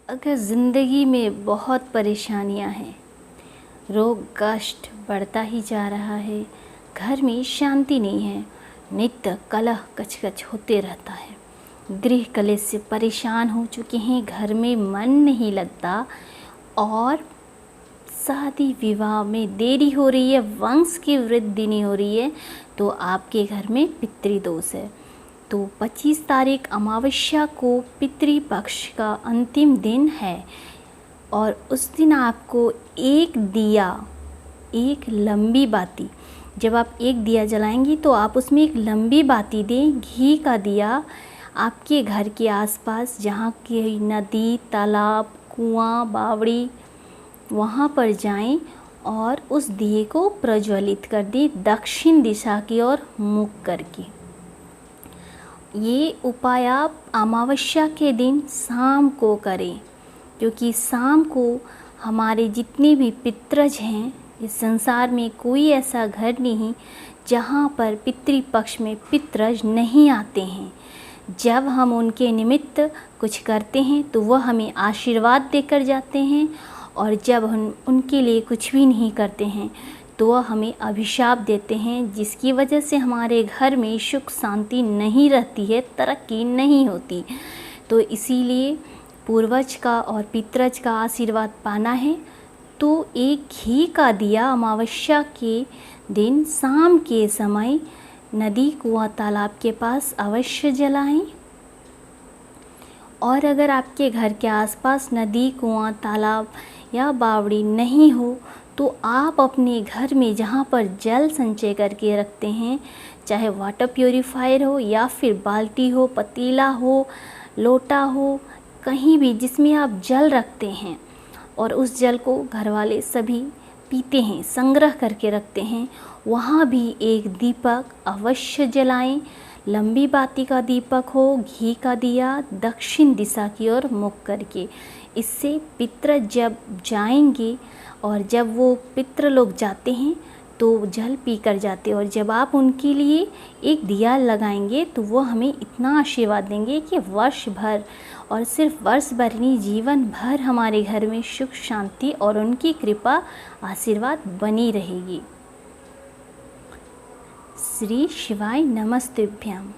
अगर ज़िंदगी में बहुत परेशानियां हैं, रोग कष्ट बढ़ता ही जा रहा है, घर में शांति नहीं है, नित्य कलह कचकच होते रहता है, गृह कलेश से परेशान हो चुके हैं, घर में मन नहीं लगता और शादी विवाह में देरी हो रही है, वंश की वृद्धि नहीं हो रही है, तो आपके घर में पितृदोष है। तो 25 तारीख अमावस्या को पितृपक्ष का अंतिम दिन है और उस दिन आपको एक दिया, एक लंबी बाती, जब आप एक दिया जलाएंगी तो आप उसमें एक लंबी बाती दें, घी का दिया। आपके घर के आसपास जहाँ की नदी, तालाब, कुआं, बावड़ी, वहाँ पर जाएं और उस दिए को प्रज्वलित कर दें दक्षिण दिशा की ओर मुख करके। ये उपाय आप अमावस्या के दिन शाम को करें, क्योंकि शाम को हमारे जितने भी पितृज हैं, इस संसार में कोई ऐसा घर नहीं जहाँ पर पितृपक्ष में पितृज नहीं आते हैं। जब हम उनके निमित्त कुछ करते हैं तो वह हमें आशीर्वाद देकर जाते हैं, और जब हम उनके लिए कुछ भी नहीं करते हैं तो वह हमें अभिशाप देते हैं, जिसकी वजह से हमारे घर में सुख शांति नहीं रहती है, तरक्की नहीं होती। तो इसीलिए पूर्वज का और पितरज का आशीर्वाद पाना है तो एक घी का दिया अमावस्या के दिन शाम के समय नदी, कुआं, तालाब के पास अवश्य जलाएं। और अगर आपके घर के आसपास नदी, कुआं, तालाब या बावड़ी नहीं हो तो आप अपने घर में जहाँ पर जल संचय करके रखते हैं, चाहे वाटर प्योरीफायर हो या फिर बाल्टी हो, पतीला हो, लोटा हो, कहीं भी जिसमें आप जल रखते हैं और उस जल को घर वाले सभी पीते हैं, संग्रह करके रखते हैं, वहाँ भी एक दीपक अवश्य जलाएं। लंबी बाती का दीपक हो, घी का दिया, दक्षिण दिशा की ओर मुख करके। इससे पितृ जब जाएंगे और जब वो पितृ लोग जाते हैं तो जल पी कर जाते हैं, और जब आप उनके लिए एक दिया लगाएंगे तो वो हमें इतना आशीर्वाद देंगे कि वर्ष भर, और सिर्फ वर्ष भर नहीं, जीवन भर हमारे घर में सुख शांति और उनकी कृपा आशीर्वाद बनी रहेगी। श्री शिवाय नमस्तुभ्यम।